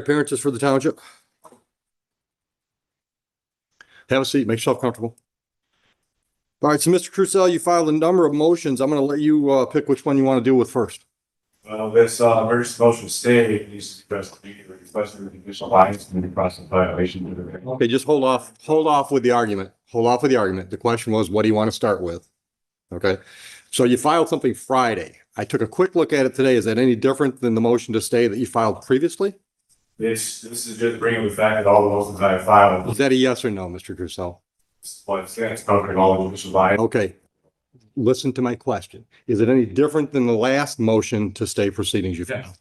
Appearances for the township. Have a seat, make yourself comfortable. All right, so Mr. Crucell, you filed a number of motions. I'm going to let you pick which one you want to deal with first. Well, this emergency motion stay needs to be addressed immediately, requesting the judicial bias and the process violation. Okay, just hold off with the argument. Hold off with the argument. The question was, what do you want to start with? Okay, so you filed something Friday. I took a quick look at it today. Is that any different than the motion to stay that you filed previously? This is just bringing the fact that all the motions I have filed. Is that a yes or no, Mr. Crucell? It's covering all the judicial bias. Okay, listen to my question. Is it any different than the last motion to stay proceedings you filed?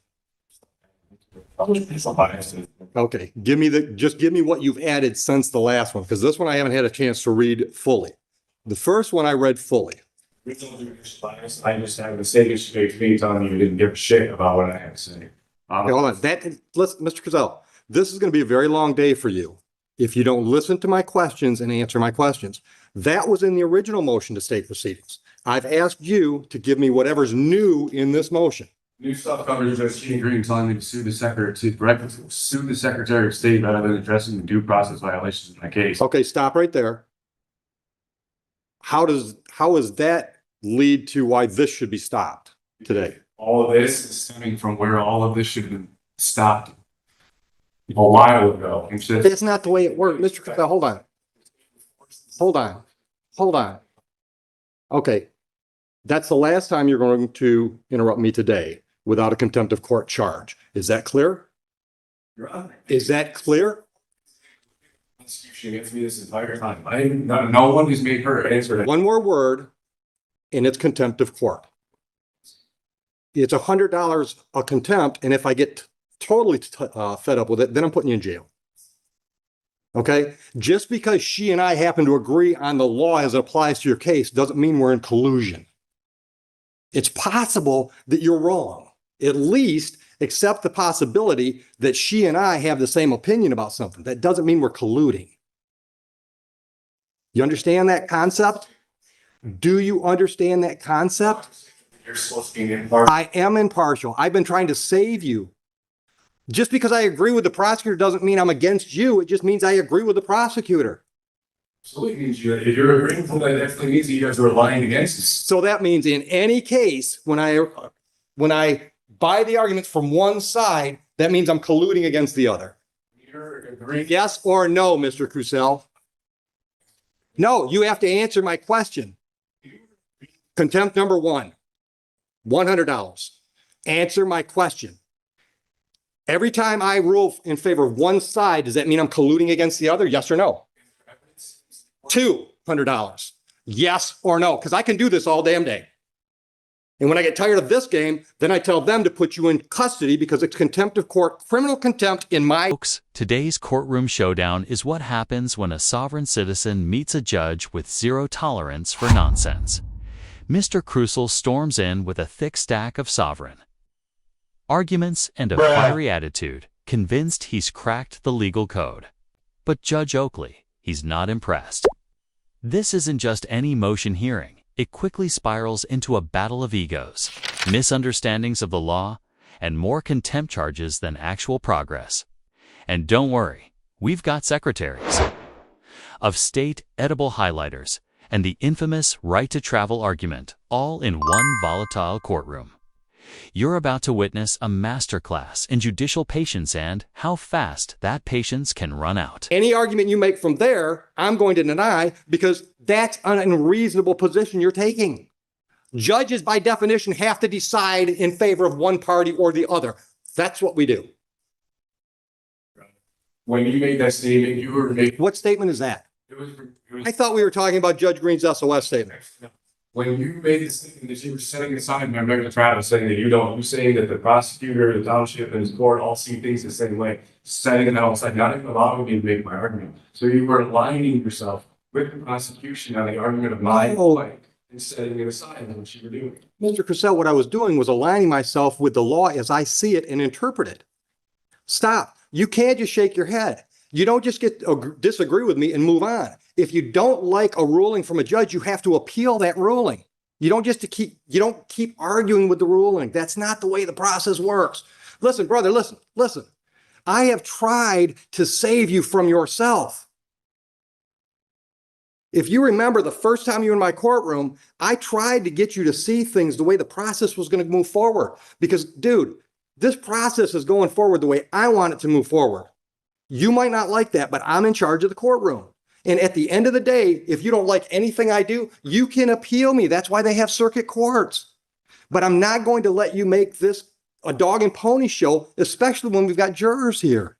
Okay, just give me what you've added since the last one, because this one I haven't had a chance to read fully. The first one I read fully. I just have the same issue to me telling you didn't give a shit about what I had to say. Okay, hold on. Mr. Crucell, this is going to be a very long day for you if you don't listen to my questions and answer my questions. That was in the original motion to stay proceedings. I've asked you to give me whatever's new in this motion. New stuff covers Judge Gene Green telling me to sue the Secretary of State rather than addressing the due process violations in my case. Okay, stop right there. How does that lead to why this should be stopped today? All of this is stemming from where all of this should have been stopped a while ago. That's not the way it works. Mr. Crucell, hold on. Okay, that's the last time you're going to interrupt me today without a contempt of court charge. Is that clear? Is that clear? She gets me this entire time. No one has made her answer. One more word, and it's contempt of court. It's $100 a contempt, and if I get totally fed up with it, then I'm putting you in jail. Okay? Just because she and I happen to agree on the law as it applies to your case doesn't mean we're in collusion. It's possible that you're wrong. At least accept the possibility that she and I have the same opinion about something. That doesn't mean we're colluding. You understand that concept? Do you understand that concept? You're supposed to be impartial. I am impartial. I've been trying to save you. Just because I agree with the prosecutor doesn't mean I'm against you. It just means I agree with the prosecutor. Absolutely means if you're agreeing with that, definitely means you guys are lying against us. So that means in any case, when I buy the arguments from one side, that means I'm colluding against the other. You're agreeing. Yes or no, Mr. Crucell? No, you have to answer my question. Contempt number one, $100. Answer my question. Every time I rule in favor of one side, does that mean I'm colluding against the other? Yes or no? $200. Yes or no? Because I can do this all damn day. And when I get tired of this game, then I tell them to put you in custody because it's contempt of court, criminal contempt in my... Folks, today's courtroom showdown is what happens when a sovereign citizen meets a judge with zero tolerance for nonsense. Mr. Crucell storms in with a thick stack of sovereign arguments and a fiery attitude, convinced he's cracked the legal code. But Judge Oakley, he's not impressed. This isn't just any motion hearing. It quickly spirals into a battle of egos, misunderstandings of the law, and more contempt charges than actual progress. And don't worry, we've got secretaries of state edible highlighters and the infamous right to travel argument all in one volatile courtroom. You're about to witness a masterclass in judicial patience and how fast that patience can run out. Any argument you make from there, I'm going to deny because that's an unreasonable position you're taking. Judges, by definition, have to decide in favor of one party or the other. That's what we do. When you made that statement, you were making... What statement is that? I thought we were talking about Judge Green's SOS statement. When you made the statement that you were setting aside my regular trial, saying that you're saying that the prosecutor, the township, and his court all see things the same way, setting that aside, not even allowing me to make my argument. So you were aligning yourself with the prosecution on the argument of my point and setting it aside in what you were doing. Mr. Crucell, what I was doing was aligning myself with the law as I see it and interpret it. Stop. You can't just shake your head. You don't just disagree with me and move on. If you don't like a ruling from a judge, you have to appeal that ruling. You don't keep arguing with the ruling. That's not the way the process works. Listen, brother, listen. I have tried to save you from yourself. If you remember the first time you were in my courtroom, I tried to get you to see things the way the process was going to move forward. Because, dude, this process is going forward the way I want it to move forward. You might not like that, but I'm in charge of the courtroom. And at the end of the day, if you don't like anything I do, you can appeal me. That's why they have circuit courts. But I'm not going to let you make this a dog and pony show, especially when we've got jurors here.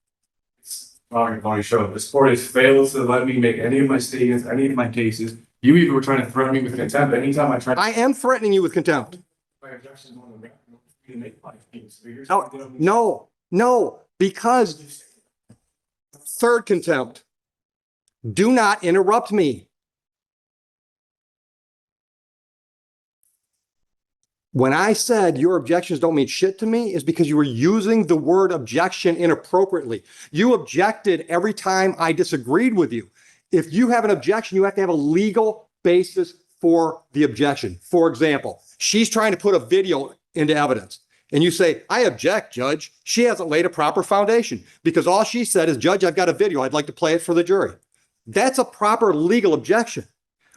Dog and pony show. This court has failed to let me make any of my statements, any of my cases. You even were trying to threaten me with contempt. Anytime I tried. I am threatening you with contempt. My objections on the record, you make my case. No, because third contempt. Do not interrupt me. When I said your objections don't mean shit to me is because you were using the word objection inappropriately. You objected every time I disagreed with you. If you have an objection, you have to have a legal basis for the objection. For example, she's trying to put a video into evidence and you say, I object, Judge. She hasn't laid a proper foundation because all she said is, Judge, I've got a video. I'd like to play it for the jury. That's a proper legal objection.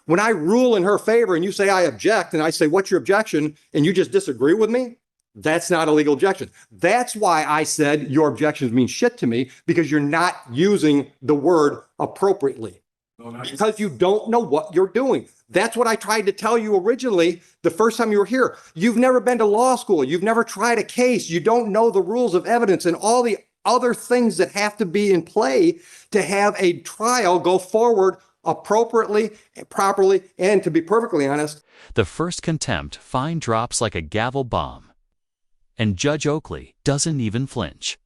When I rule in her favor and you say I object and I say, what's your objection? And you just disagree with me, that's not a legal objection. That's why I said your objections mean shit to me because you're not using the word appropriately. Because you don't know what you're doing. That's what I tried to tell you originally the first time you were here. You've never been to law school. You've never tried a case. You don't know the rules of evidence and all the other things that have to be in play to have a trial go forward appropriately, properly, and to be perfectly honest. The first contempt fine drops like a gavel bomb. And Judge Oakley doesn't even flinch.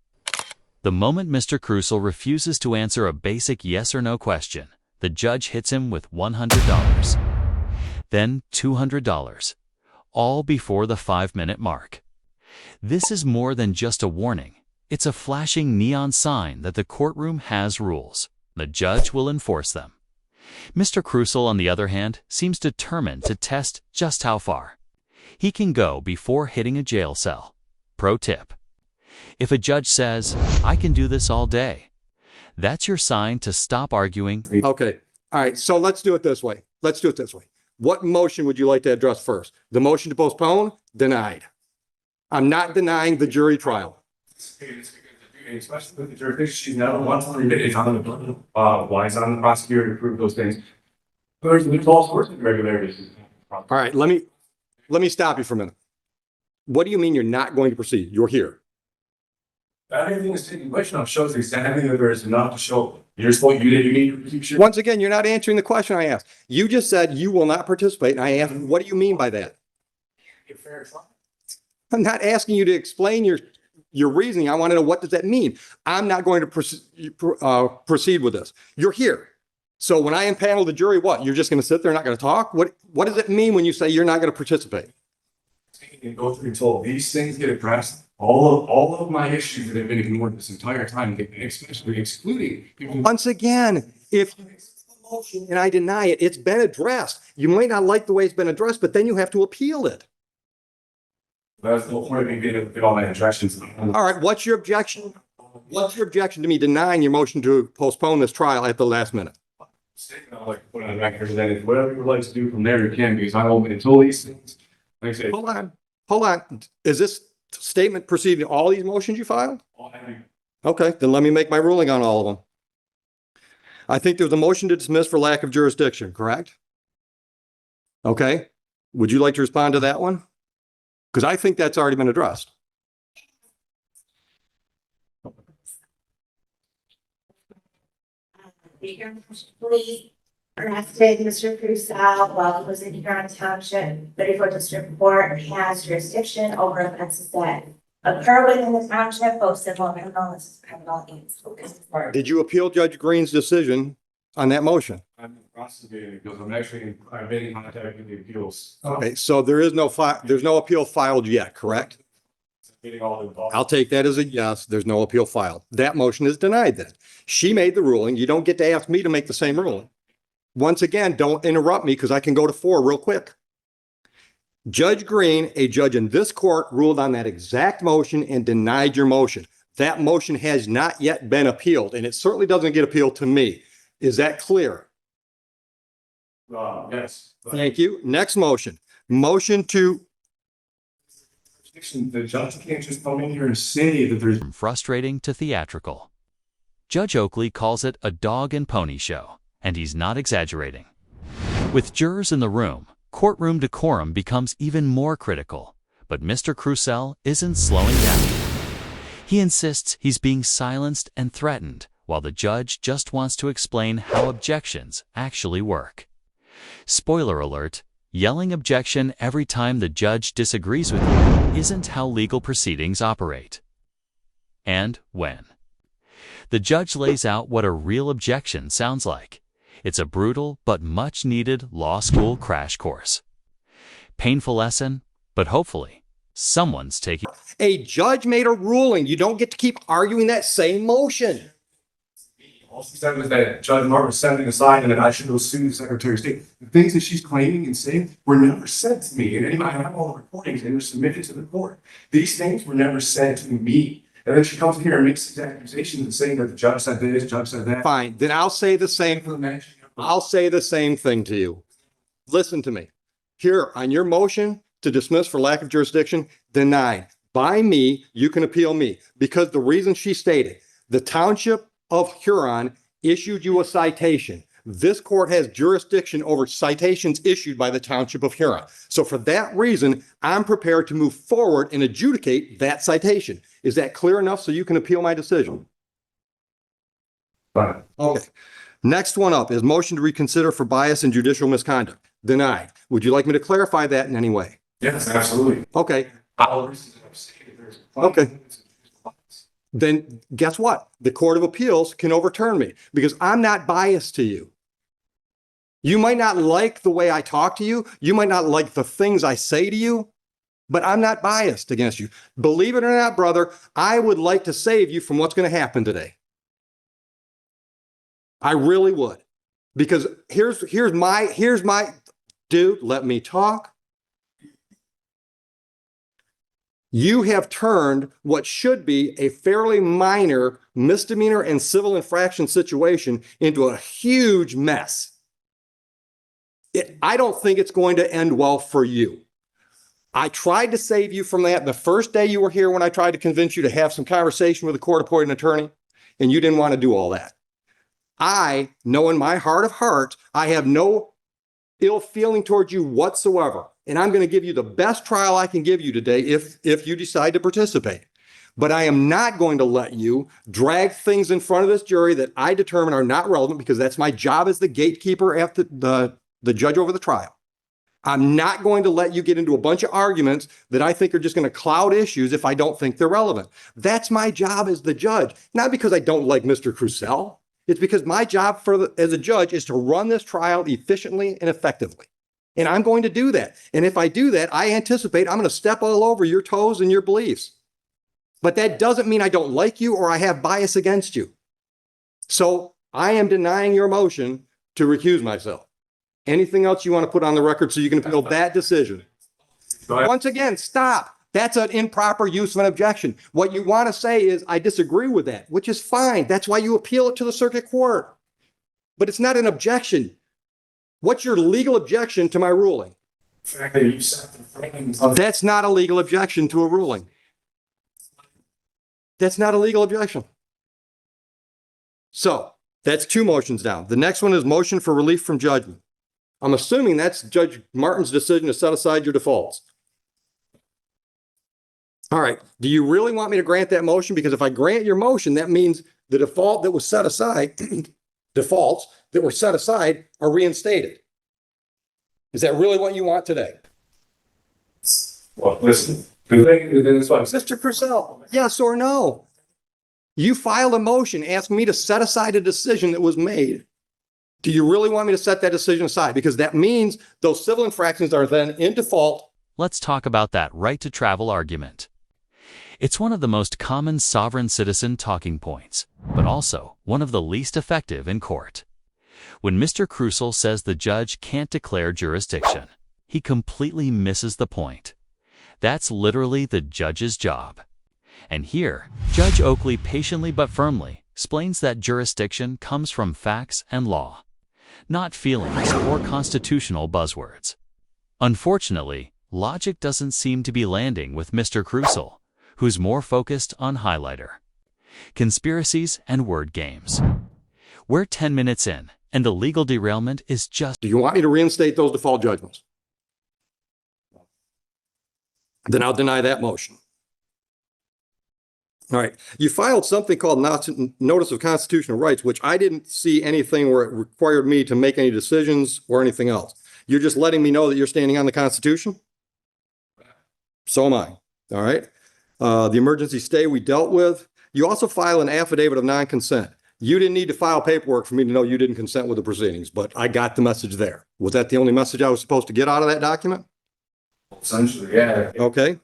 The moment Mr. Crucial refuses to answer a basic yes or no question, the judge hits him with $100. Then $200. All before the 5-minute mark. This is more than just a warning. It's a flashing neon sign that the courtroom has rules. The judge will enforce them. Mr. Crucial, on the other hand, seems determined to test just how far he can go before hitting a jail cell. Pro tip: if a judge says, I can do this all day, that's your sign to stop arguing. Okay. All right. So let's do it this way. What motion would you like to address first? The motion to postpone? Denied. I'm not denying the jury trial. Especially with the jurisdiction, she's never once permitted on the why it's on the prosecutor to prove those things. There's false course irregularities. All right, let me stop you for a minute. What do you mean you're not going to proceed? You're here. Everything is taking place now shows exactly that there is enough to show. You're supposed you need to keep. Once again, you're not answering the question I asked. You just said you will not participate, and I asked, what do you mean by that? I'm not asking you to explain your reasoning. I want to know, what does that mean? I'm not going to proceed with this. You're here. So when I impanel the jury, what? You're just going to sit there and not going to talk? What does it mean when you say you're not going to participate? And go through until these things get addressed. All of my issues that have been ignored this entire time, especially excluding people. Once again, if you accept the motion and I deny it, it's been addressed. You might not like the way it's been addressed, but then you have to appeal it. That's the whole point of me getting all my objections. All right, what's your objection? What's your objection to me denying your motion to postpone this trial at the last minute? I'd like to put on record that whatever you would like to do from there, you can, because I won't until these things. Like I say, Hold on. Is this statement preceding all these motions you filed? Okay, then let me make my ruling on all of them. I think there was a motion to dismiss for lack of jurisdiction, correct? Okay. Would you like to respond to that one? Because I think that's already been addressed. Please arrested Mr. Crucial while he was in Huron Township, but if our district court has jurisdiction over offenses that occur within the township, both civil and criminal, this is criminal and Did you appeal Judge Green's decision on that motion? I'm prosecuting because I've been in contact with the appeals. Okay, so there's no appeal filed yet, correct? I'll take that as a yes. There's no appeal filed. That motion is denied then. She made the ruling. You don't get to ask me to make the same ruling. Once again, don't interrupt me because I can go to 4 real quick. Judge Green, a judge in this court, ruled on that exact motion and denied your motion. That motion has not yet been appealed, and it certainly doesn't get appealed to me. Is that clear? Yes. Thank you. Next motion. Motion to, The judge can't just come in here and say that there's From frustrating to theatrical. Judge Oakley calls it a dog and pony show, and he's not exaggerating. With jurors in the room, courtroom decorum becomes even more critical, but Mr. Crucell isn't slowing down. He insists he's being silenced and threatened, while the judge just wants to explain how objections actually work. Spoiler alert, yelling objection every time the judge disagrees with you isn't how legal proceedings operate. And when? The judge lays out what a real objection sounds like. It's a brutal but much-needed law school crash course. Painful lesson, but hopefully, someone's taking. a judge made a ruling. You don't get to keep arguing that same motion. All she said was that Judge Martin was sending aside and that I should go sue the Secretary of State. The things that she's claiming and saying were never said to me. And anybody have all the recordings and they're submitted to the court. These things were never said to me. And then she comes here and makes these accusations and saying that the judge said this, the judge said that. Fine, then I'll say the same. I'll say the same thing to you. Listen to me. Here, on your motion to dismiss for lack of jurisdiction, denied. By me, you can appeal me. Because the reason she stated, the Township of Huron issued you a citation. This court has jurisdiction over citations issued by the Township of Huron. So for that reason, I'm prepared to move forward and adjudicate that citation. Is that clear enough so you can appeal my decision? Fine. Okay. Next one up is motion to reconsider for bias and judicial misconduct. Denied. Would you like me to clarify that in any way? Yes, absolutely. Okay. Okay. Then guess what? The Court of Appeals can overturn me because I'm not biased to you. You might not like the way I talk to you. You might not like the things I say to you, but I'm not biased against you. Believe it or not, brother, I would like to save you from what's going to happen today. I really would. Because here's my dude, let me talk. You have turned what should be a fairly minor misdemeanor and civil infraction situation into a huge mess. I don't think it's going to end well for you. I tried to save you from that the first day you were here when I tried to convince you to have some conversation with a court-appointed attorney, and you didn't want to do all that. I know in my heart of hearts, I have no ill feeling towards you whatsoever. And I'm going to give you the best trial I can give you today if you decide to participate. But I am not going to let you drag things in front of this jury that I determine are not relevant because that's my job as the gatekeeper after the judge over the trial. I'm not going to let you get into a bunch of arguments that I think are just going to cloud issues if I don't think they're relevant. That's my job as the judge, not because I don't like Mr. Crucell. It's because my job as a judge is to run this trial efficiently and effectively. And I'm going to do that. And if I do that, I anticipate I'm going to step all over your toes and your beliefs. But that doesn't mean I don't like you or I have bias against you. So I am denying your motion to recuse myself. Anything else you want to put on the record so you can appeal that decision? Once again, stop. That's an improper use of an objection. What you want to say is, I disagree with that, which is fine. That's why you appeal it to the circuit court. But it's not an objection. What's your legal objection to my ruling? That's not a legal objection to a ruling. That's not a legal objection. So that's two motions down. The next one is motion for relief from judgment. I'm assuming that's Judge Martin's decision to set aside your defaults. All right. Do you really want me to grant that motion? Because if I grant your motion, that means the default that was set aside, defaults that were set aside are reinstated. Is that really what you want today? Well, listen, the thing is, Mr. Crucell, yes or no? You filed a motion asking me to set aside a decision that was made. Do you really want me to set that decision aside? Because that means those civil infractions are then in default. Let's talk about that right to travel argument. It's one of the most common sovereign citizen talking points, but also one of the least effective in court. When Mr. Crucell says the judge can't declare jurisdiction, he completely misses the point. That's literally the judge's job. And here, Judge Oakley patiently but firmly explains that jurisdiction comes from facts and law, not feelings or constitutional buzzwords. Unfortunately, logic doesn't seem to be landing with Mr. Crucial, who's more focused on highlighter, conspiracies, and word games. We're 10 minutes in, and the legal derailment is just... Do you want me to reinstate those default judgments? Then I'll deny that motion. All right. You filed something called Notice of Constitutional Rights, which I didn't see anything where it required me to make any decisions or anything else. You're just letting me know that you're standing on the Constitution? So am I. All right. The emergency stay we dealt with. You also file an affidavit of non-consent. You didn't need to file paperwork for me to know you didn't consent with the proceedings, but I got the message there. Was that the only message I was supposed to get out of that document? Essentially, yeah. Okay.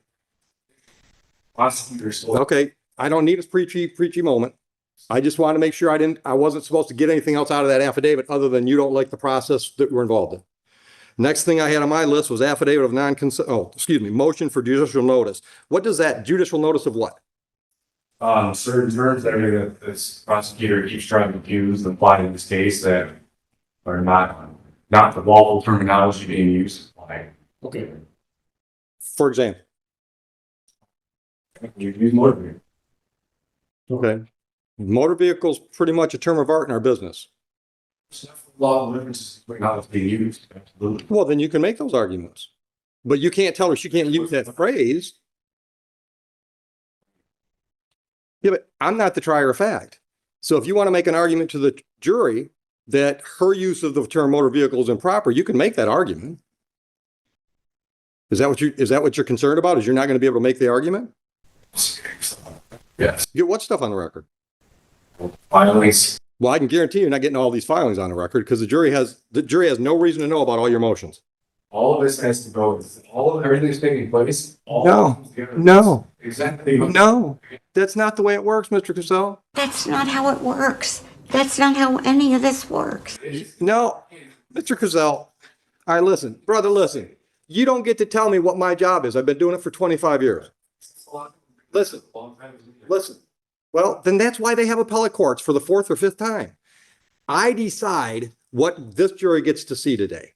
Okay. I don't need a preachy moment. I just want to make sure I wasn't supposed to get anything else out of that affidavit other than you don't like the process that we're involved in. Next thing I had on my list was affidavit of non-consent. Oh, excuse me. Motion for judicial notice. What does that judicial notice of what? Certain terms that this prosecutor keeps trying to use and apply in this case that are not the lawful terminology being used. Okay. For example. You use motor vehicle. Okay. Motor vehicles pretty much a term of art in our business. Law of differences between how it's being used. Absolutely. Well, then you can make those arguments. But you can't tell her she can't use that phrase. Yeah, but I'm not the trier of fact. So if you want to make an argument to the jury that her use of the term motor vehicle is improper, you can make that argument. Is that what you're concerned about? Is you're not going to be able to make the argument? Yes. Get what stuff on the record? Filings. Well, I can guarantee you're not getting all these filings on the record because the jury has no reason to know about all your motions. All of this has to go. Everything's taking place. No. Exactly. No. That's not the way it works, Mr. Cassell. That's not how it works. That's not how any of this works. No, Mr. Cassell. All right, listen, brother, listen. You don't get to tell me what my job is. I've been doing it for 25 years. Listen. Well, then that's why they have appellate courts for the fourth or fifth time. I decide what this jury gets to see today.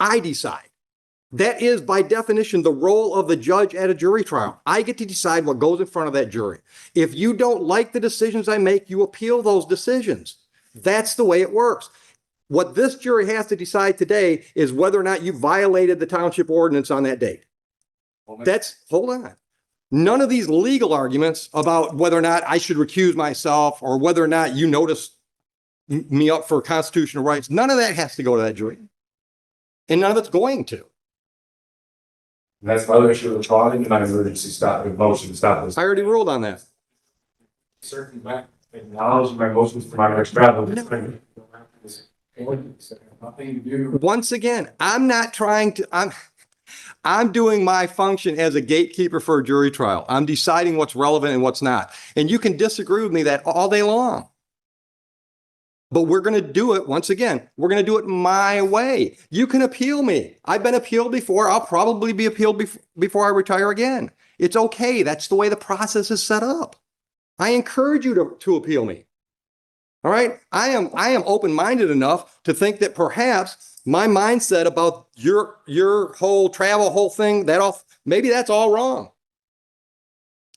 I decide. That is, by definition, the role of the judge at a jury trial. I get to decide what goes in front of that jury. If you don't like the decisions I make, you appeal those decisions. That's the way it works. What this jury has to decide today is whether or not you violated the township ordinance on that date. Hold on. None of these legal arguments about whether or not I should recuse myself or whether or not you notice me up for constitutional rights, none of that has to go to that jury. And none of it's going to. That's the other issue of the trial and my emergency motion to stop this. I already ruled on that. Certain back acknowledge my motions for my next travel. Nothing to do. Once again, I'm doing my function as a gatekeeper for a jury trial. I'm deciding what's relevant and what's not. And you can disagree with me that all day long. But we're going to do it, once again, we're going to do it my way. You can appeal me. I've been appealed before. I'll probably be appealed before I retire again. It's okay. That's the way the process is set up. I encourage you to appeal me. All right? I am open-minded enough to think that perhaps my mindset about your whole travel thing, maybe that's all wrong.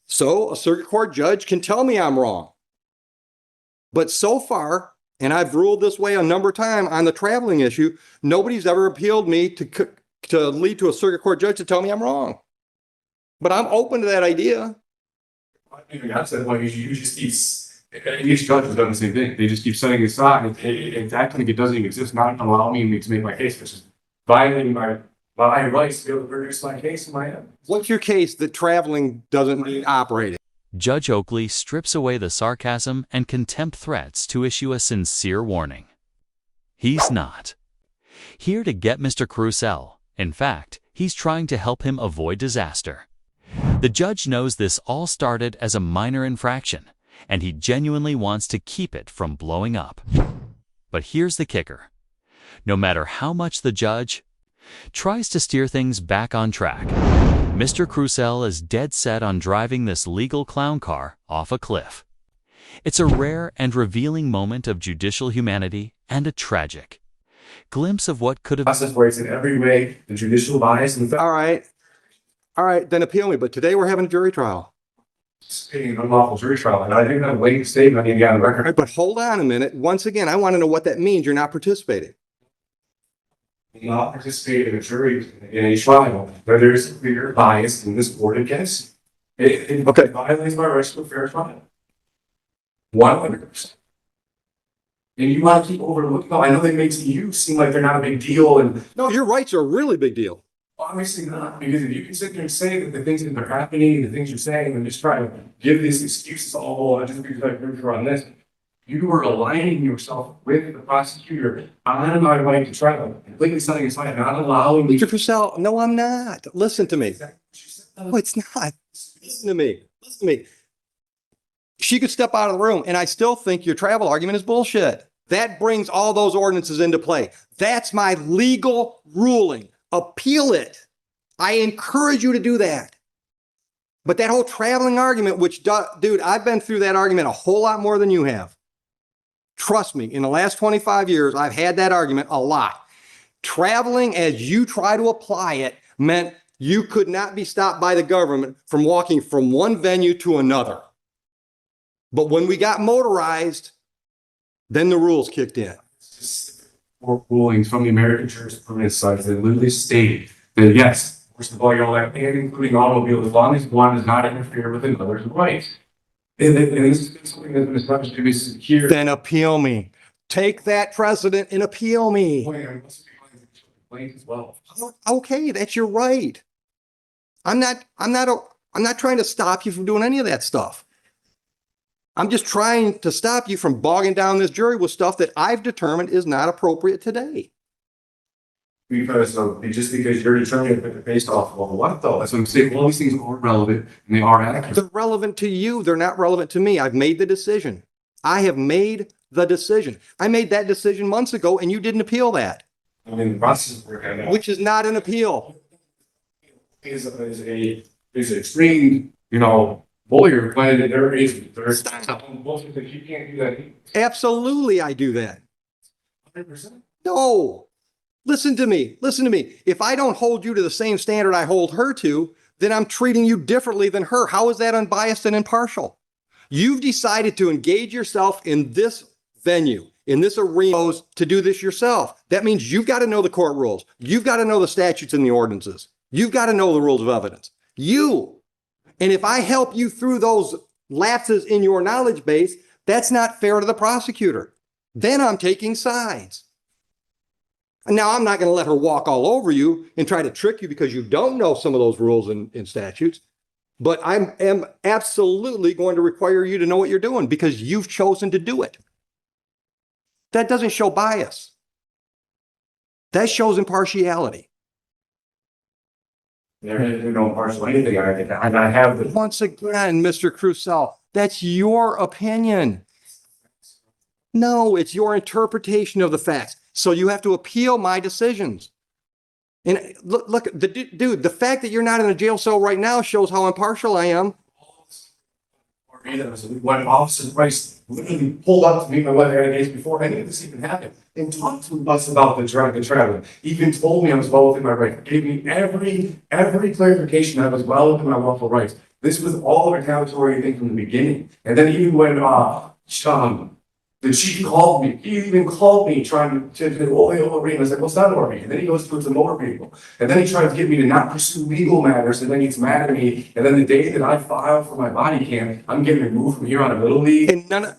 So a circuit court judge can tell me I'm wrong. But so far, and I've ruled this way a number of times on the traveling issue, nobody's ever appealed me to lead to a circuit court judge to tell me I'm wrong. But I'm open to that idea. I said, well, you just keep, each judge has done the same thing. They just keep setting it aside and acting like it doesn't even exist, not allowing me to make my case, which is violating my rights to be able to produce my case in my end. What's your case that traveling doesn't mean operating? Judge Oakley strips away the sarcasm and contempt threats to issue a sincere warning. He's not here to get Mr. Crucial. In fact, he's trying to help him avoid disaster. The judge knows this all started as a minor infraction, and he genuinely wants to keep it from blowing up. But here's the kicker. No matter how much the judge tries to steer things back on track, Mr. Crucell is dead set on driving this legal clown car off a cliff. It's a rare and revealing moment of judicial humanity and a tragic glimpse of what could have Process where it's in every way the judicial bias and the All right. All right, then appeal me. But today we're having a jury trial. an unlawful jury trial. And I think that late statement I need to get on the All record. right, but hold on a minute. Once again, I want to know what that means. You're not participating. Not participate in a jury in a trial where there's clear bias in this board against it. Okay. It violates my rights to a fair trial. 100%. And you want to keep overlooking. No, I know they make you seem like they're not a big deal, and No, your rights are a really big deal. obviously not. Because if you can sit there and say that the things that are happening, the things you're saying, and just try to give these excuses, oh, just because I proved her on this, you are aligning yourself with the prosecutor on my right to trial, completely setting aside, not allowing me Mr. Purcell, no, I'm not. Listen to me. No, it's not. Listen to me. Listen to me. She could step out of the room, and I still think your travel argument is bullshit. That brings all those ordinances into play. That's my legal ruling. Appeal it. I encourage you to do that. But that whole traveling argument, which, dude, I've been through that argument a whole lot more than you have. Trust me, in the last 25 years, I've had that argument a lot. Traveling as you try to apply it meant you could not be stopped by the government from walking from one venue to another. But when we got motorized, then the rules kicked in. Court rulings from the American jurisprudence side that literally stated that yes, first of all, you're allowed, and including automobiles, as long as one does not interfere with another's rights. And this is something that's been established to be secure. Then appeal me. Take that precedent and appeal me. As well. Okay, that's your right. I'm not trying to stop you from doing any of that stuff. I'm just trying to stop you from bogging down this jury with stuff that I've determined is not appropriate today. Because just because you're determining it based off of what though? That's what I'm saying. All these things are relevant and they are accurate. They're relevant to you. They're not relevant to me. I've made the decision. I have made the decision. I made that decision months ago and you didn't appeal that. I mean, the process we're kind of Which is not an appeal. is an extreme, lawyer when there's bullshit that you can't do that. Absolutely, I do that. 100%. No. Listen to me. Listen to me. If I don't hold you to the same standard I hold her to, then I'm treating you differently than her. How is that unbiased and impartial? You've decided to engage yourself in this venue, in this arena, to do this yourself. That means you've got to know the court rules. You've got to know the statutes and the ordinances. You've got to know the rules of evidence. And if I help you through those lapses in your knowledge base, that's not fair to the prosecutor. Then I'm taking sides. Now, I'm not going to let her walk all over you and try to trick you because you don't know some of those rules and statutes. But I am absolutely going to require you to know what you're doing because you've chosen to do it. That doesn't show bias. That shows impartiality. There is no partial anything. I have the Once again, Mr. Crucell, that's your opinion. No, it's your interpretation of the facts. So you have to appeal my decisions. And look, dude, the fact that you're not in a jail cell right now shows how impartial I am. when Officer Price literally pulled up to me my weather days before any of this even happened and talked to us about the drunken traveling. Even told me I was well within my rights. Gave me every clarification I was well within my lawful rights. This was all a retaliatory thing from the beginning. And then even when the chief called me, he even called me trying to overrate. I was like, what's that overrate? And then he goes towards the motor vehicle. And then he tried to get me to not pursue legal matters. And then he gets mad at me. And then the day that I file for my body cam, I'm getting removed from here on a Little League. And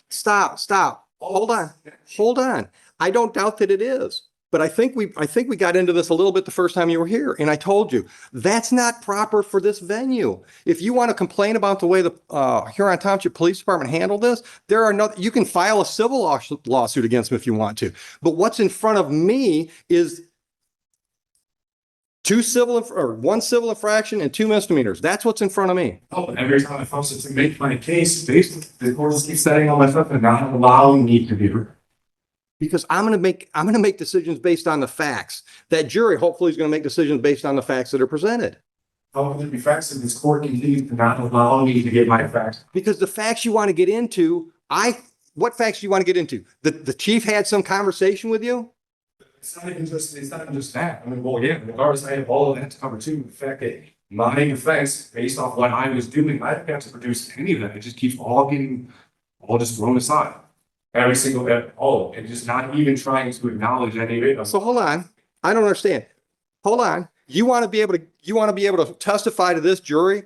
stop. Hold on. I don't doubt that it is. But I think we got into this a little bit the first time you were here, and I told you that's not proper for this venue. If you want to complain about the way the Huron Township Police Department handled this, you can file a civil lawsuit against them if you want to. But what's in front of me is one civil infraction and 2 misdemeanors. That's what's in front of me. Oh, and every time I force it to make my case, the court keeps setting all my stuff and not allowing me to be heard. Because I'm going to make decisions based on the facts. That jury hopefully is going to make decisions based on the facts that are presented. How can there be facts if this court continues to not allow me to get my facts? Because the facts you want to get into, what facts do you want to get into? The chief had some conversation with you? It's not even just that. I mean, well, yeah, regardless, I have all of that to cover too. The fact that my defense, based off what I was doing, I didn't have to produce any of that. It just keeps all just thrown aside. Every single bit, all, and just not even trying to acknowledge any of it. So hold on. I don't understand. Hold on. You want to be able to testify to this jury?